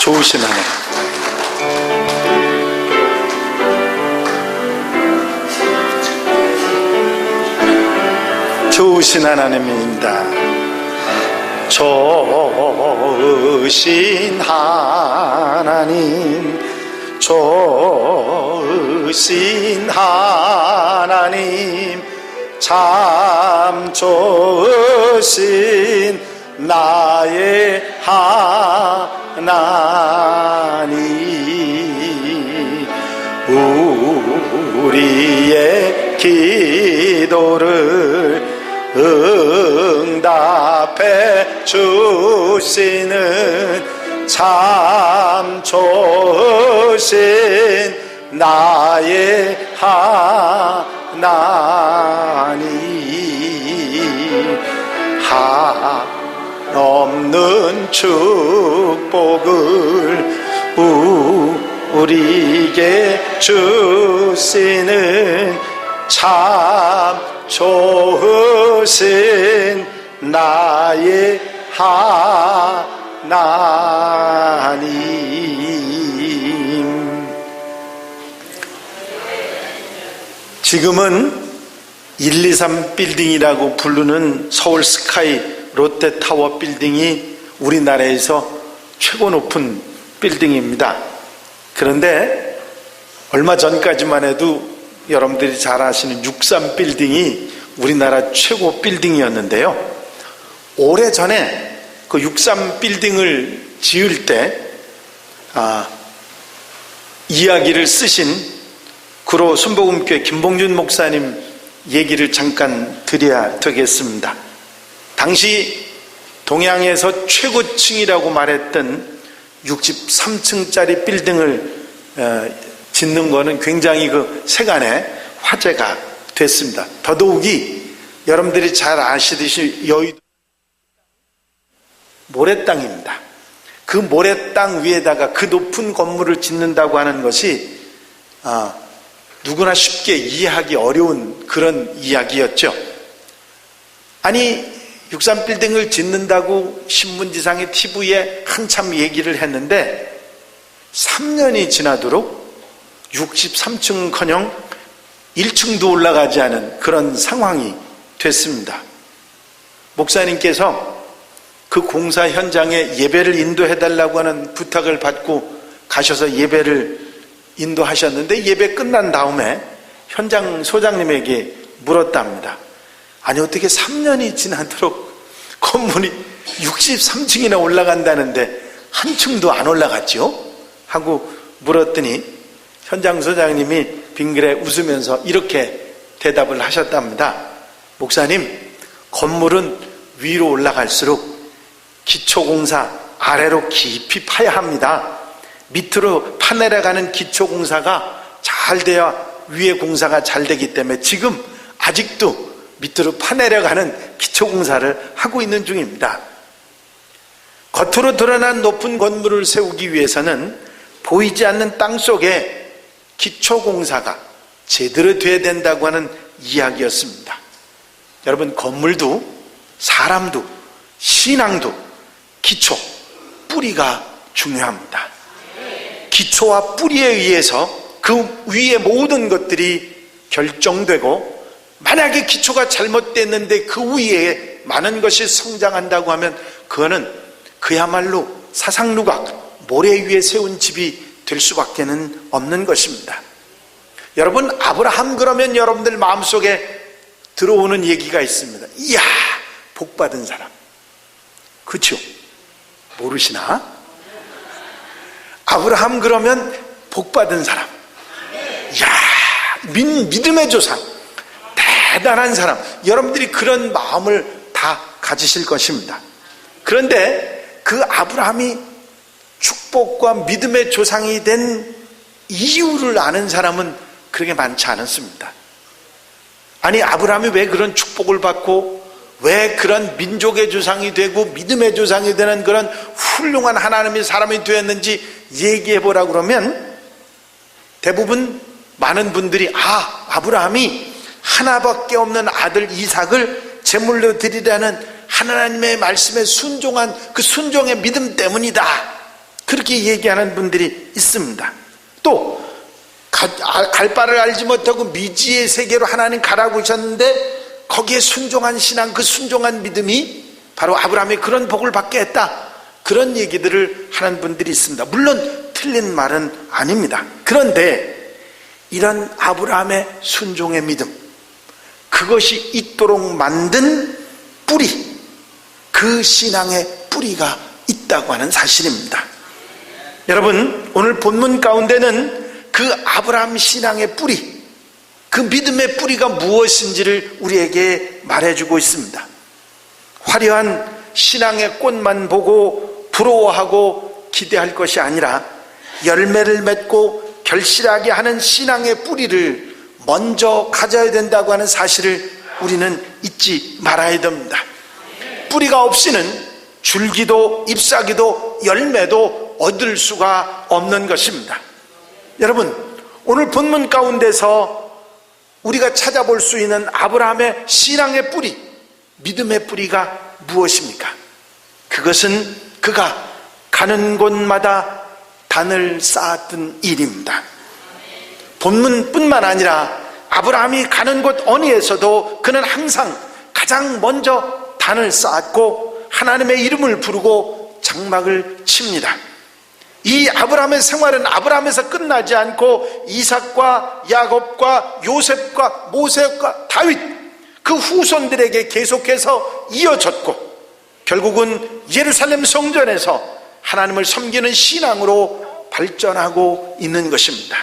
좋으신 하나님, 좋으신 하나님입니다. 좋으신 하나님, 좋으신 하나님, 참 좋으신 나의 하나님, 우리의 기도를 응답해 주시는 참 좋으신 나의 하나님, 한없는 축복을 우리에게 주시는 참 좋으신 나의 하나님. 지금은 123 빌딩이라고 부르는 서울 스카이 롯데타워 빌딩이 우리나라에서 최고 높은 빌딩입니다. 그런데 얼마 전까지만 해도 여러분들이 잘 아시는 63 빌딩이 우리나라 최고 빌딩이었는데요, 오래전에 그 63 빌딩을 지을 때 이야기를 쓰신 구로 순복음교회 김봉준 목사님 얘기를 잠깐 드려야 되겠습니다. 당시 동양에서 최고층이라고 말했던 63층짜리 빌딩을 짓는 거는 굉장히 그 세간에 화제가 됐습니다. 더더욱이 여러분들이 잘 아시듯이 여의도 모래땅입니다. 그 모래땅 위에다가 그 높은 건물을 짓는다고 하는 것이 누구나 쉽게 이해하기 어려운 그런 이야기였죠. 아니, 63 빌딩을 짓는다고 신문지상의 TV에 한참 얘기를 했는데 3년이 지나도록 63층커녕 1층도 올라가지 않은 그런 상황이 됐습니다. 목사님께서 그 공사 현장에 예배를 인도해달라고 하는 부탁을 받고 가셔서 예배를 인도하셨는데, 예배 끝난 다음에 현장 소장님에게 물었답니다. 아니, 어떻게 3년이 지나도록 건물이 63층이나 올라간다는데 한 층도 안 올라갔죠? 하고 물었더니 현장 소장님이 빙그레 웃으면서 이렇게 대답을 하셨답니다. 목사님, 건물은 위로 올라갈수록 기초공사 아래로 깊이 파야 합니다. 밑으로 파내려가는 기초공사가 잘 돼야 위에 공사가 잘 되기 때문에 지금 아직도 밑으로 파내려가는 기초공사를 하고 있는 중입니다. 겉으로 드러난 높은 건물을 세우기 위해서는 보이지 않는 땅 속에 기초공사가 제대로 돼야 된다고 하는 이야기였습니다. 여러분, 건물도 사람도 신앙도 기초, 뿌리가 중요합니다. 기초와 뿌리에 의해서 그 위의 모든 것들이 결정되고, 만약에 기초가 잘못됐는데 그 위에 많은 것이 성장한다고 하면 그거는 그야말로 사상누각, 모래 위에 세운 집이 될 수밖에 없는 것입니다. 여러분, 아브라함 그러면 여러분들 마음속에 들어오는 얘기가 있습니다. 이야, 복받은 사람. 그렇죠? 모르시나? 아브라함 그러면 복받은 사람. 이야, 믿음의 조상, 대단한 사람. 여러분들이 그런 마음을 다 가지실 것입니다. 그런데 그 아브라함이 축복과 믿음의 조상이 된 이유를 아는 사람은 그렇게 많지 않았습니다. 아니, 아브라함이 왜 그런 축복을 받고 왜 그런 민족의 조상이 되고 믿음의 조상이 되는 그런 훌륭한 하나님의 사람이 되었는지 얘기해 보라 그러면 대부분 많은 분들이 아브라함이 하나밖에 없는 아들 이삭을 제물로 드리라는 하나님의 말씀에 순종한 그 순종의 믿음 때문이다, 그렇게 얘기하는 분들이 있습니다. 또 갈 바를 알지 못하고 미지의 세계로 하나님 가라고 하셨는데 거기에 순종한 신앙, 그 순종한 믿음이 바로 아브라함이 그런 복을 받게 했다, 그런 얘기들을 하는 분들이 있습니다. 물론 틀린 말은 아닙니다. 그런데 이런 아브라함의 순종의 믿음, 그것이 있도록 만든 뿌리, 그 신앙의 뿌리가 있다고 하는 사실입니다. 여러분, 오늘 본문 가운데는 그 아브라함 신앙의 뿌리, 그 믿음의 뿌리가 무엇인지를 우리에게 말해주고 있습니다. 화려한 신앙의 꽃만 보고 부러워하고 기대할 것이 아니라 열매를 맺고 결실하게 하는 신앙의 뿌리를 먼저 가져야 된다고 하는 사실을 우리는 잊지 말아야 됩니다. 뿌리가 없이는 줄기도 잎사귀도 열매도 얻을 수가 없는 것입니다. 여러분, 오늘 본문 가운데서 우리가 찾아볼 수 있는 아브라함의 신앙의 뿌리, 믿음의 뿌리가 무엇입니까? 그것은 그가 가는 곳마다 단을 쌓았던 일입니다. 본문뿐만 아니라 아브라함이 가는 곳 어디에서도 그는 항상 가장 먼저 단을 쌓았고 하나님의 이름을 부르고 장막을 칩니다. 이 아브라함의 생활은 아브라함에서 끝나지 않고 이삭과 야곱과 요셉과 모세과 다윗, 그 후손들에게 계속해서 이어졌고 결국은 예루살렘 성전에서 하나님을 섬기는 신앙으로 발전하고 있는 것입니다.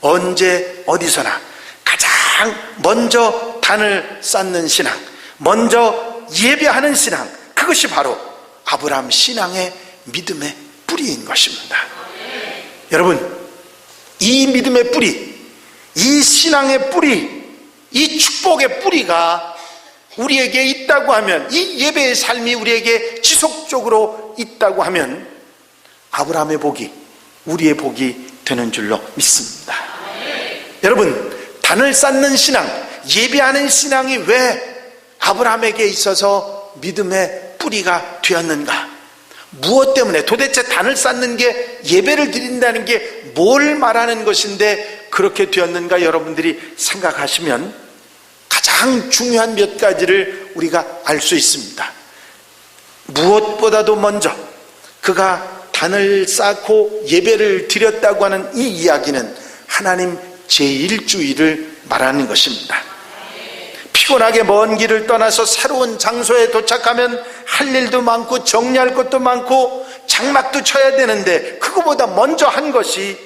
언제 어디서나 가장 먼저 단을 쌓는 신앙, 먼저 예배하는 신앙, 그것이 바로 아브라함 신앙의 믿음의 뿌리인 것입니다. 여러분, 이 믿음의 뿌리, 이 신앙의 뿌리, 이 축복의 뿌리가 우리에게 있다고 하면, 이 예배의 삶이 우리에게 지속적으로 있다고 하면 아브라함의 복이 우리의 복이 되는 줄로 믿습니다. 여러분, 단을 쌓는 신앙, 예배하는 신앙이 왜 아브라함에게 있어서 믿음의 뿌리가 되었는가? 무엇 때문에? 도대체 단을 쌓는 게, 예배를 드린다는 게 뭘 말하는 것인데 그렇게 되었는가? 여러분들이 생각하시면 가장 중요한 몇 가지를 우리가 알 수 있습니다. 무엇보다도 먼저 그가 단을 쌓고 예배를 드렸다고 하는 이 이야기는 하나님 제1주일을 말하는 것입니다. 피곤하게 먼 길을 떠나서 새로운 장소에 도착하면 할 일도 많고 정리할 것도 많고 장막도 쳐야 되는데 그거보다 먼저 한 것이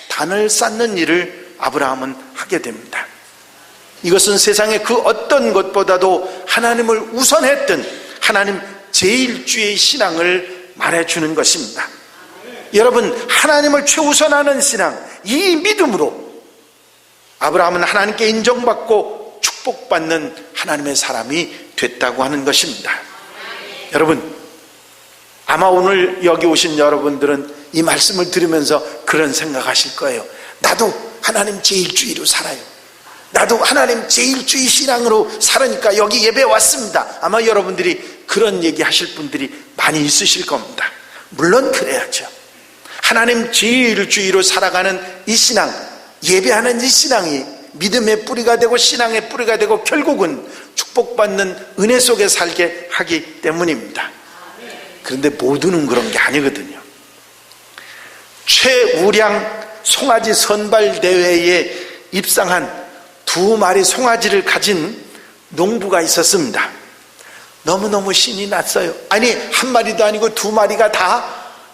단을 쌓는 일을 아브라함은 하게 됩니다. 이것은 세상의 그 어떤 것보다도 하나님을 우선했던 하나님 제1주의 신앙을 말해주는 것입니다. 여러분, 하나님을 최우선하는 신앙, 이 믿음으로 아브라함은 하나님께 인정받고 축복받는 하나님의 사람이 됐다고 하는 것입니다. 여러분, 아마 오늘 여기 오신 여러분들은 이 말씀을 들으면서 그런 생각하실 거예요. 나도 하나님 제1주의로 살아요. 나도 하나님 제1주의 신앙으로 살으니까 여기 예배 왔습니다. 아마 여러분들이 그런 얘기 하실 분들이 많이 있으실 겁니다. 물론 그래야죠. 하나님 제1주의로 살아가는 이 신앙, 예배하는 이 신앙이 믿음의 뿌리가 되고 신앙의 뿌리가 되고 결국은 축복받는 은혜 속에 살게 하기 때문입니다. 그런데 모두는 그런 게 아니거든요. 최우량 송아지 선발 대회에 입상한 2마리 송아지를 가진 농부가 있었습니다. 너무너무 신이 났어요. 아니, 1마리도 아니고 2마리가 다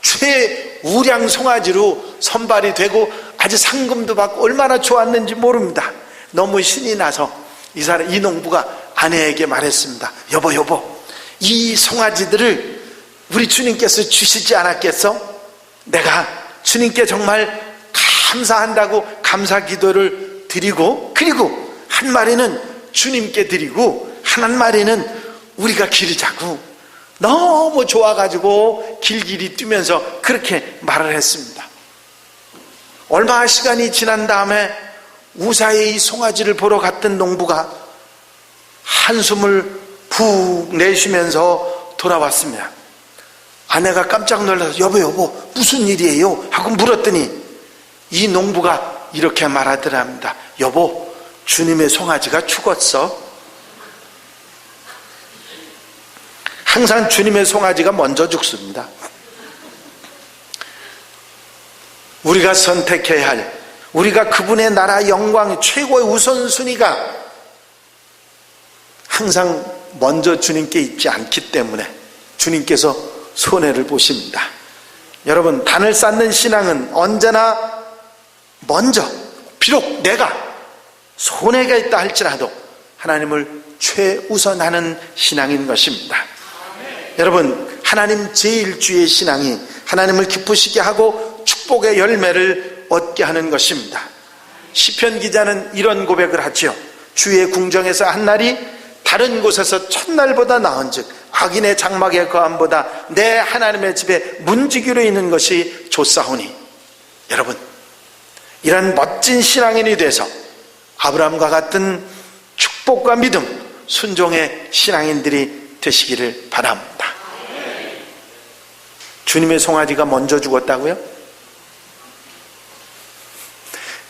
최우량 송아지로 선발이 되고 아주 상금도 받고 얼마나 좋았는지 모릅니다. 너무 신이 나서 이 농부가 아내에게 말했습니다. 여보, 이 송아지들을 우리 주님께서 주시지 않았겠어? 내가 주님께 정말 감사한다고 감사 기도를 드리고, 그리고 1마리는 주님께 드리고 1마리는 우리가 기르자고 너무 좋아가지고 길길이 뛰면서 그렇게 말을 했습니다. 얼마 시간이 지난 다음에 우사에 이 송아지를 보러 갔던 농부가 한숨을 푹 내쉬면서 돌아왔습니다. 아내가 깜짝 놀라서 여보 무슨 일이에요? 하고 물었더니 이 농부가 이렇게 말하더랍니다. 여보, 주님의 송아지가 죽었어. 항상 주님의 송아지가 먼저 죽습니다. 우리가 선택해야 할, 우리가 그분의 나라 영광 최고의 우선순위가 항상 먼저 주님께 있지 않기 때문에 주님께서 손해를 보십니다. 여러분, 단을 쌓는 신앙은 언제나 먼저, 비록 내가 손해가 있다 할지라도 하나님을 최우선하는 신앙인 것입니다. 여러분, 하나님 제1주의 신앙이 하나님을 기쁘시게 하고 축복의 열매를 얻게 하는 것입니다. 시편 기자는 이런 고백을 하죠. 주의 궁정에서 한 날이 다른 곳에서 첫날보다 나은즉 악인의 장막의 거함보다 내 하나님의 집에 문지기로 있는 것이 좋사오니. 여러분, 이런 멋진 신앙인이 돼서 아브라함과 같은 축복과 믿음, 순종의 신앙인들이 되시기를 바랍니다. 주님의 송아지가 먼저 죽었다고요?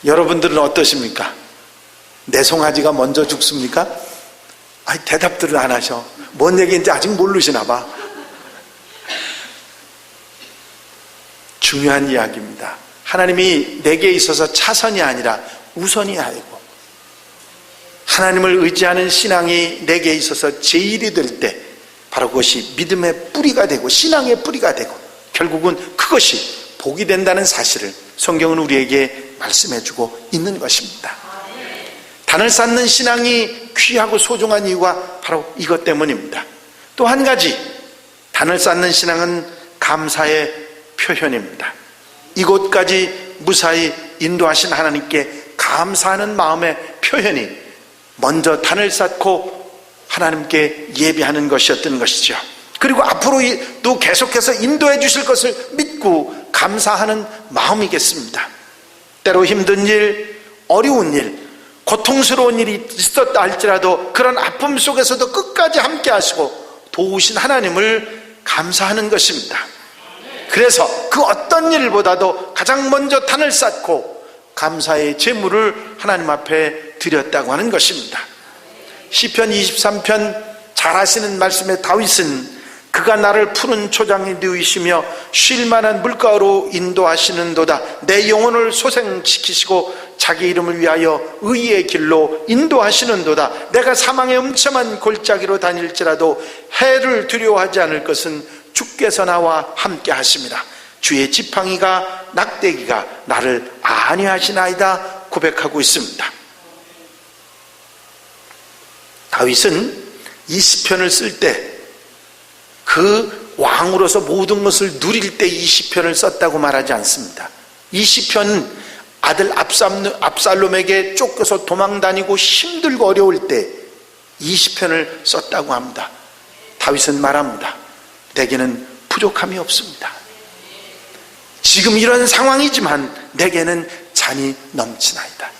여러분들은 어떠십니까? 내 송아지가 먼저 죽습니까? 아니, 대답들을 안 하셔. 뭔 얘기인지 아직 모르시나 봐. 중요한 이야기입니다. 하나님이 내게 있어서 차선이 아니라 우선이 아니고 하나님을 의지하는 신앙이 내게 있어서 제일이 될 때 바로 그것이 믿음의 뿌리가 되고 신앙의 뿌리가 되고 결국은 그것이 복이 된다는 사실을 성경은 우리에게 말씀해주고 있는 것입니다. 단을 쌓는 신앙이 귀하고 소중한 이유가 바로 이것 때문입니다. 또 한 가지, 단을 쌓는 신앙은 감사의 표현입니다. 이곳까지 무사히 인도하신 하나님께 감사하는 마음의 표현이 먼저 단을 쌓고 하나님께 예배하는 것이었던 것이죠. 그리고 앞으로도 계속해서 인도해 주실 것을 믿고 감사하는 마음이겠습니다. 때로 힘든 일, 어려운 일, 고통스러운 일이 있었다 할지라도 그런 아픔 속에서도 끝까지 함께 하시고 도우신 하나님을 감사하는 것입니다. 그래서 그 어떤 일보다도 가장 먼저 단을 쌓고 감사의 제물을 하나님 앞에 드렸다고 하는 것입니다. 시편 23편 잘 아시는 말씀의 다윗은 그가 나를 푸른 초장에 누이시며 쉴만한 물가로 인도하시는도다. 내 영혼을 소생시키시고 자기 이름을 위하여 의의 길로 인도하시는도다. 내가 사망의 음침한 골짜기로 다닐지라도 해를 두려워하지 않을 것은 주께서 나와 함께 하심이라. 주의 지팡이가 낙대기가 나를 안위하시나이다 고백하고 있습니다. 다윗은 이 시편을 쓸 때 그 왕으로서 모든 것을 누릴 때 이 시편을 썼다고 말하지 않습니다. 이 시편은 아들 압살롬에게 쫓겨서 도망다니고 힘들고 어려울 때 이 시편을 썼다고 합니다. 다윗은 말합니다. 내게는 부족함이 없습니다. 지금 이런 상황이지만 내게는 잔이 넘치나이다.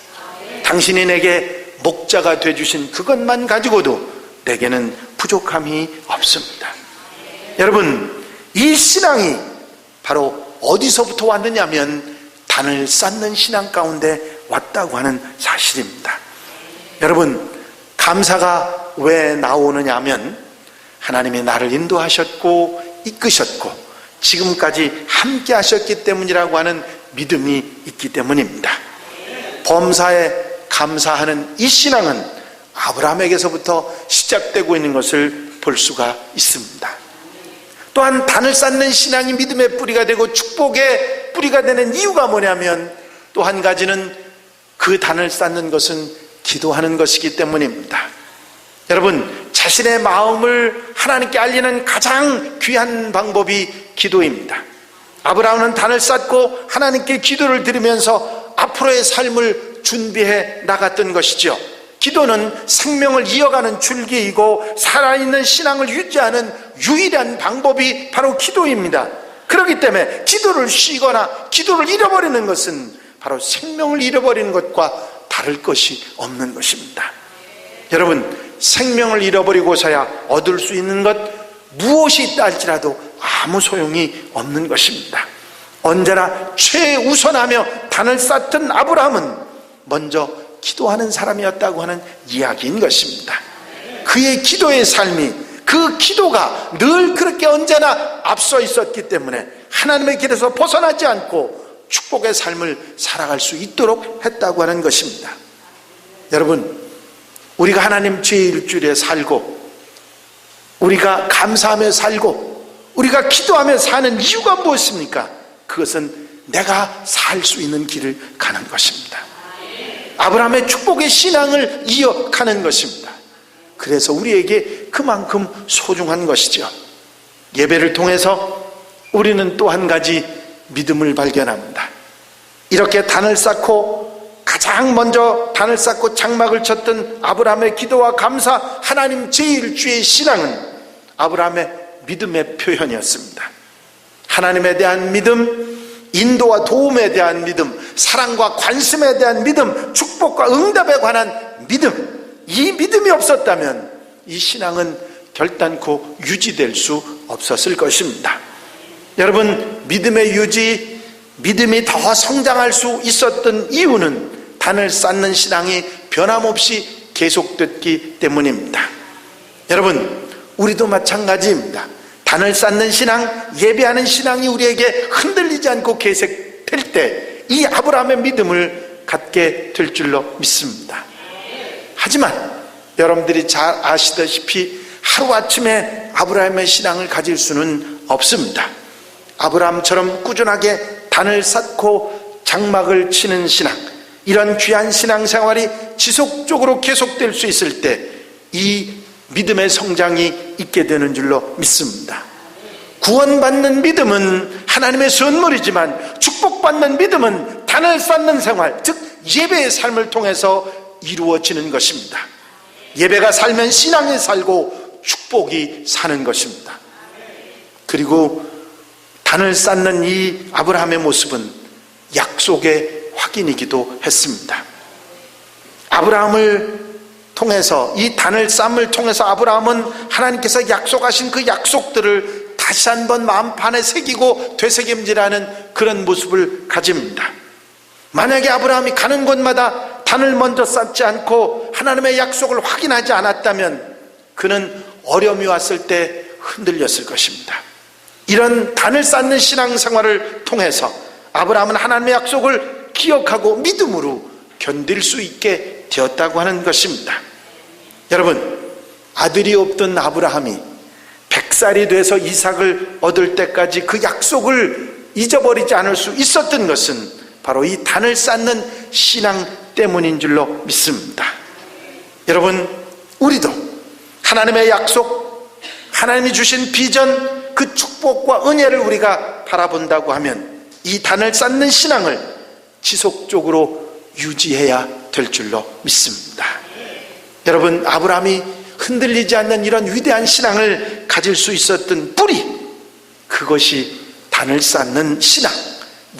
당신이 내게 목자가 되어주신 그것만 가지고도 내게는 부족함이 없습니다. 여러분, 이 신앙이 바로 어디서부터 왔느냐면 단을 쌓는 신앙 가운데 왔다고 하는 사실입니다. 여러분, 감사가 왜 나오느냐 하면 하나님이 나를 인도하셨고 이끄셨고 지금까지 함께 하셨기 때문이라고 하는 믿음이 있기 때문입니다. 범사에 감사하는 이 신앙은 아브라함에게서부터 시작되고 있는 것을 볼 수가 있습니다. 또한 단을 쌓는 신앙이 믿음의 뿌리가 되고 축복의 뿌리가 되는 이유가 뭐냐면 또 한 가지는 그 단을 쌓는 것은 기도하는 것이기 때문입니다. 여러분, 자신의 마음을 하나님께 알리는 가장 귀한 방법이 기도입니다. 아브라함은 단을 쌓고 하나님께 기도를 드리면서 앞으로의 삶을 준비해 나갔던 것이죠. 기도는 생명을 이어가는 줄기이고 살아있는 신앙을 유지하는 유일한 방법이 바로 기도입니다. 그렇기 때문에 기도를 쉬거나 기도를 잃어버리는 것은 바로 생명을 잃어버리는 것과 다를 것이 없는 것입니다. 여러분, 생명을 잃어버리고서야 얻을 수 있는 것 무엇이 있다 할지라도 아무 소용이 없는 것입니다. 언제나 최우선하며 단을 쌓던 아브라함은 먼저 기도하는 사람이었다고 하는 이야기인 것입니다. 그의 기도의 삶이, 그 기도가 늘 그렇게 언제나 앞서 있었기 때문에 하나님의 길에서 벗어나지 않고 축복의 삶을 살아갈 수 있도록 했다고 하는 것입니다. 여러분, 우리가 하나님 제1주일에 살고 우리가 감사하며 살고 우리가 기도하며 사는 이유가 무엇입니까? 그것은 내가 살 수 있는 길을 가는 것입니다. 아브라함의 축복의 신앙을 이어가는 것입니다. 그래서 우리에게 그만큼 소중한 것이죠. 예배를 통해서 우리는 또 한 가지 믿음을 발견합니다. 이렇게 단을 쌓고 가장 먼저 단을 쌓고 장막을 쳤던 아브라함의 기도와 감사, 하나님 제1주의 신앙은 아브라함의 믿음의 표현이었습니다. 하나님에 대한 믿음, 인도와 도움에 대한 믿음, 사랑과 관심에 대한 믿음, 축복과 응답에 관한 믿음, 이 믿음이 없었다면 이 신앙은 결단코 유지될 수 없었을 것입니다. 여러분, 믿음의 유지, 믿음이 더 성장할 수 있었던 이유는 단을 쌓는 신앙이 변함없이 계속됐기 때문입니다. 여러분, 우리도 마찬가지입니다. 단을 쌓는 신앙, 예배하는 신앙이 우리에게 흔들리지 않고 계속될 때 이 아브라함의 믿음을 갖게 될 줄로 믿습니다. 하지만 여러분들이 잘 아시다시피 하루아침에 아브라함의 신앙을 가질 수는 없습니다. 아브라함처럼 꾸준하게 단을 쌓고 장막을 치는 신앙, 이런 귀한 신앙생활이 지속적으로 계속될 수 있을 때 이 믿음의 성장이 있게 되는 줄로 믿습니다. 구원받는 믿음은 하나님의 선물이지만 축복받는 믿음은 단을 쌓는 생활, 즉 예배의 삶을 통해서 이루어지는 것입니다. 예배가 살면 신앙이 살고 축복이 사는 것입니다. 그리고 단을 쌓는 이 아브라함의 모습은 약속의 확인이기도 했습니다. 아브라함을 통해서, 이 단을 쌓음을 통해서 아브라함은 하나님께서 약속하신 그 약속들을 다시 한번 마음판에 새기고 되새김질하는 그런 모습을 가집니다. 만약에 아브라함이 가는 곳마다 단을 먼저 쌓지 않고 하나님의 약속을 확인하지 않았다면 그는 어려움이 왔을 때 흔들렸을 것입니다. 이런 단을 쌓는 신앙생활을 통해서 아브라함은 하나님의 약속을 기억하고 믿음으로 견딜 수 있게 되었다고 하는 것입니다. 여러분, 아들이 없던 아브라함이 100살이 돼서 이삭을 얻을 때까지 그 약속을 잊어버리지 않을 수 있었던 것은 바로 이 단을 쌓는 신앙 때문인 줄로 믿습니다. 여러분, 우리도 하나님의 약속, 하나님이 주신 비전, 그 축복과 은혜를 우리가 바라본다고 하면 이 단을 쌓는 신앙을 지속적으로 유지해야 될 줄로 믿습니다. 여러분, 아브라함이 흔들리지 않는 이런 위대한 신앙을 가질 수 있었던 뿌리, 그것이 단을 쌓는 신앙,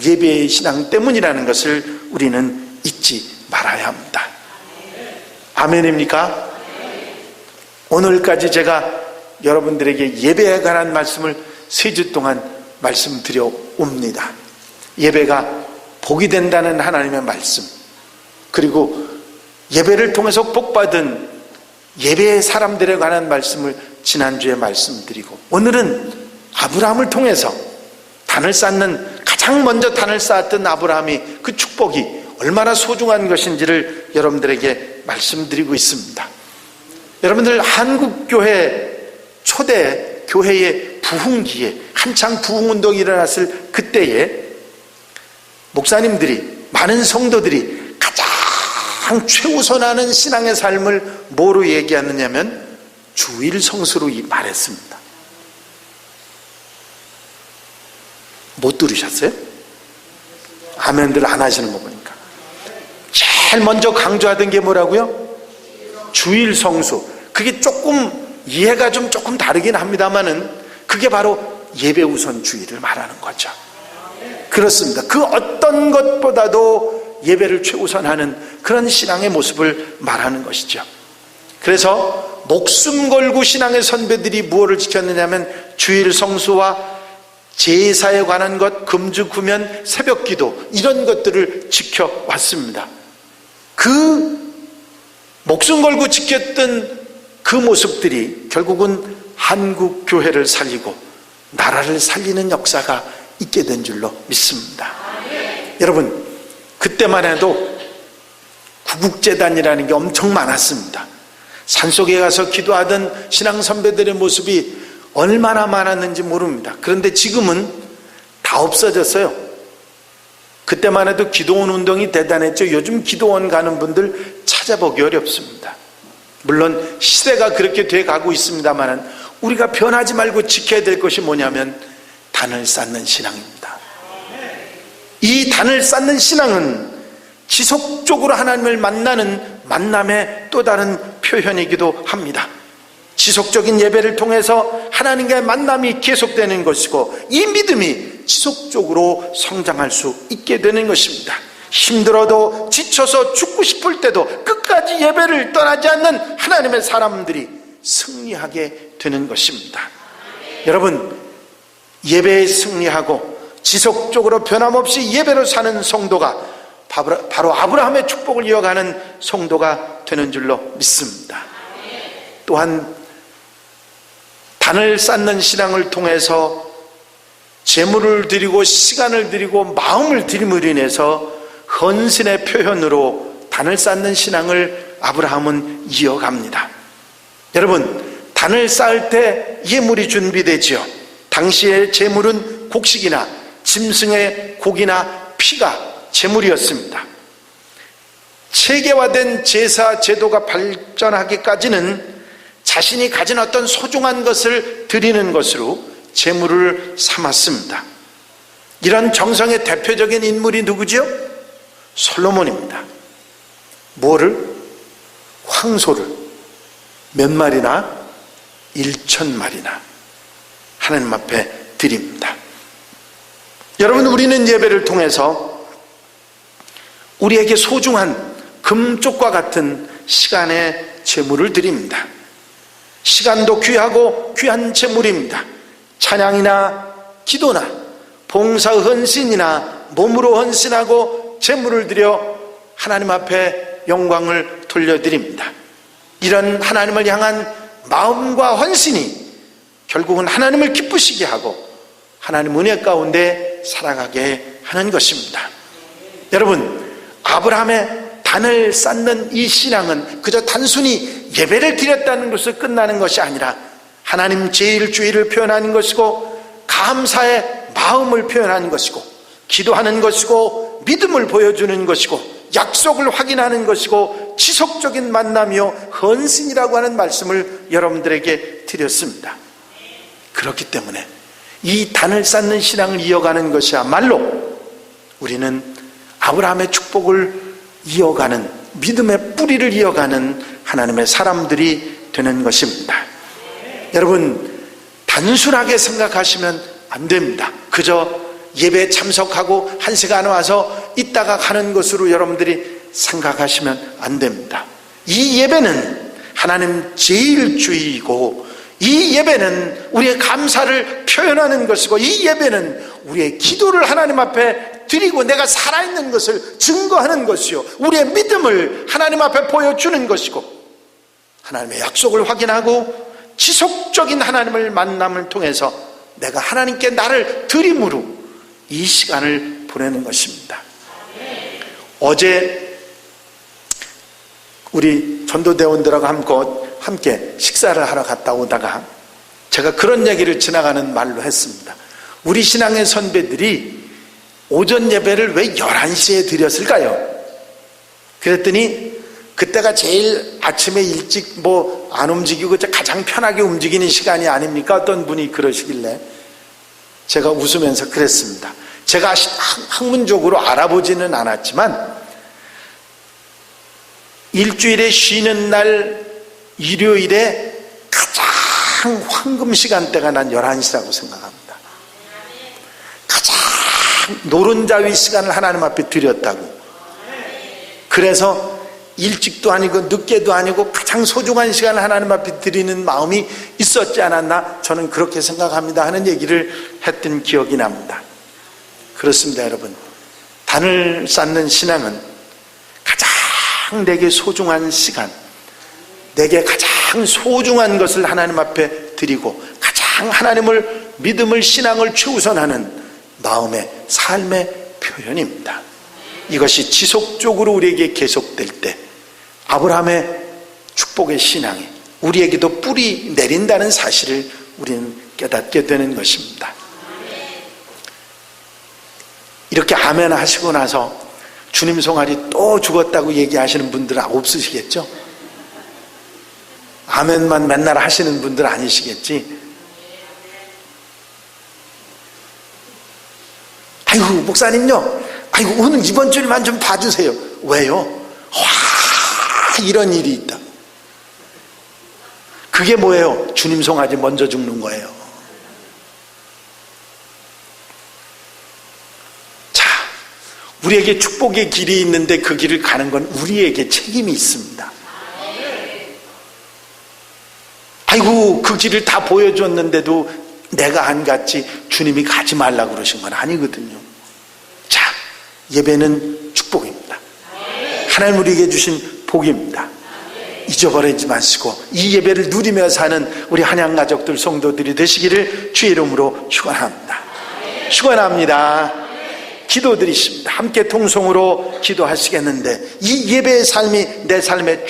예배의 신앙 때문이라는 것을 우리는 잊지 말아야 합니다. 아멘입니까? 오늘까지 제가 여러분들에게 예배에 관한 말씀을 3주 동안 말씀드려 옵니다. 예배가 복이 된다는 하나님의 말씀, 그리고 예배를 통해서 복받은 예배의 사람들에 관한 말씀을 지난주에 말씀드리고, 오늘은 아브라함을 통해서 단을 쌓는, 가장 먼저 단을 쌓았던 아브라함이 그 축복이 얼마나 소중한 것인지를 여러분들에게 말씀드리고 있습니다. 여러분들, 한국교회 초대 교회의 부흥기에, 한창 부흥운동이 일어났을 그때에 목사님들이, 많은 성도들이 가장 최우선하는 신앙의 삶을 뭐로 얘기하느냐면 주일 성수로 말했습니다. 못 들으셨어요? 아멘들 안 하시는 거 보니까. 제일 먼저 강조하던 게 뭐라고요? 주일 성수. 그게 조금 이해가 조금 다르긴 합니다만은 그게 바로 예배 우선 주의를 말하는 거죠. 그렇습니다. 그 어떤 것보다도 예배를 최우선하는 그런 신앙의 모습을 말하는 것이죠. 그래서 목숨 걸고 신앙의 선배들이 무엇을 지켰느냐면 주일 성수와 제사에 관한 것, 금주 구면, 새벽 기도, 이런 것들을 지켜왔습니다. 그 목숨 걸고 지켰던 그 모습들이 결국은 한국 교회를 살리고 나라를 살리는 역사가 있게 된 줄로 믿습니다. 여러분, 그때만 해도 구국재단이라는 게 엄청 많았습니다. 산속에 가서 기도하던 신앙 선배들의 모습이 얼마나 많았는지 모릅니다. 그런데 지금은 다 없어졌어요. 그때만 해도 기도원 운동이 대단했죠. 요즘 기도원 가는 분들 찾아보기 어렵습니다. 물론 시대가 그렇게 돼 가고 있습니다만 우리가 변하지 말고 지켜야 될 것이 뭐냐면 단을 쌓는 신앙입니다. 이 단을 쌓는 신앙은 지속적으로 하나님을 만나는 만남의 또 다른 표현이기도 합니다. 지속적인 예배를 통해서 하나님과의 만남이 계속되는 것이고, 이 믿음이 지속적으로 성장할 수 있게 되는 것입니다. 힘들어도 지쳐서 죽고 싶을 때도 끝까지 예배를 떠나지 않는 하나님의 사람들이 승리하게 되는 것입니다. 여러분, 예배에 승리하고 지속적으로 변함없이 예배로 사는 성도가 바로 아브라함의 축복을 이어가는 성도가 되는 줄로 믿습니다. 또한 단을 쌓는 신앙을 통해서 재물을 드리고 시간을 드리고 마음을 드림으로 인해서 헌신의 표현으로 단을 쌓는 신앙을 아브라함은 이어갑니다. 여러분, 단을 쌓을 때 예물이 준비되지요. 당시의 제물은 곡식이나 짐승의 고기나 피가 제물이었습니다. 체계화된 제사 제도가 발전하기까지는 자신이 가진 어떤 소중한 것을 드리는 것으로 제물을 삼았습니다. 이런 정성의 대표적인 인물이 누구죠? 솔로몬입니다. 뭐를? 황소를 몇 마리나? 1,000마리나 하나님 앞에 드립니다. 여러분, 우리는 예배를 통해서 우리에게 소중한 금쪽과 같은 시간의 제물을 드립니다. 시간도 귀하고 귀한 제물입니다. 찬양이나 기도나 봉사 헌신이나 몸으로 헌신하고 제물을 드려 하나님 앞에 영광을 돌려드립니다. 이런 하나님을 향한 마음과 헌신이 결국은 하나님을 기쁘시게 하고 하나님 은혜 가운데 살아가게 하는 것입니다. 여러분, 아브라함의 단을 쌓는 이 신앙은 그저 단순히 예배를 드렸다는 것으로 끝나는 것이 아니라 하나님 제1주의를 표현하는 것이고, 감사의 마음을 표현하는 것이고, 기도하는 것이고, 믿음을 보여주는 것이고, 약속을 확인하는 것이고 지속적인 만남이요 헌신이라고 하는 말씀을 여러분들에게 드렸습니다. 그렇기 때문에 이 단을 쌓는 신앙을 이어가는 것이야말로 우리는 아브라함의 축복을 이어가는, 믿음의 뿌리를 이어가는 하나님의 사람들이 되는 것입니다. 여러분, 단순하게 생각하시면 안 됩니다. 그저 예배에 참석하고 한 시간 와서 있다가 가는 것으로 여러분들이 생각하시면 안 됩니다. 이 예배는 하나님 제일주의이고, 이 예배는 우리의 감사를 표현하는 것이고, 이 예배는 우리의 기도를 하나님 앞에 드리고 내가 살아있는 것을 증거하는 것이요, 우리의 믿음을 하나님 앞에 보여주는 것이고, 하나님의 약속을 확인하고 지속적인 하나님을 만남을 통해서 내가 하나님께 나를 드림으로 이 시간을 보내는 것입니다. 어제 우리 전도대원들하고 함께 식사를 하러 갔다 오다가 제가 그런 얘기를 지나가는 말로 했습니다. 우리 신앙의 선배들이 오전 예배를 왜 11시에 드렸을까요? 그랬더니 그때가 제일 아침에 일찍 안 움직이고 가장 편하게 움직이는 시간이 아닙니까? 어떤 분이 그러시길래 제가 웃으면서 그랬습니다. 제가 학문적으로 알아보지는 않았지만 일주일에 쉬는 날 일요일에 가장 황금 시간대가 난 11시라고 생각합니다. 가장 노른자위 시간을 하나님 앞에 드렸다고. 그래서 일찍도 아니고 늦게도 아니고 가장 소중한 시간을 하나님 앞에 드리는 마음이 있었지 않았나, 저는 그렇게 생각합니다 하는 얘기를 했던 기억이 납니다. 그렇습니다. 여러분, 단을 쌓는 신앙은 가장 내게 소중한 시간, 내게 가장 소중한 것을 하나님 앞에 드리고 가장 하나님을, 믿음을, 신앙을 최우선하는 마음의 삶의 표현입니다. 이것이 지속적으로 우리에게 계속될 때 아브라함의 축복의 신앙이 우리에게도 뿌리 내린다는 사실을 우리는 깨닫게 되는 것입니다. 이렇게 아멘 하시고 나서 주님 송아지 또 죽었다고 얘기하시는 분들은 없으시겠죠? 아멘만 맨날 하시는 분들 아니시겠지? 아이고 목사님요, 아이고 오늘 이번 주일만 좀 봐주세요. 왜요? 이런 일이 있다. 그게 뭐예요? 주님 송아지 먼저 죽는 거예요. 자, 우리에게 축복의 길이 있는데 그 길을 가는 건 우리에게 책임이 있습니다. 아이고 그 길을 다 보여줬는데도 내가 안 갔지 주님이 가지 말라고 그러신 건 아니거든요. 자, 예배는 축복입니다. 하나님 우리에게 주신 복입니다. 잊어버리지 마시고 이 예배를 누리며 사는 우리 한양 가족들, 성도들이 되시기를 주의 이름으로 축원합니다. 축원합니다. 기도드리십니다. 함께 통성으로 기도하시겠는데 이 예배의 삶이 내 삶의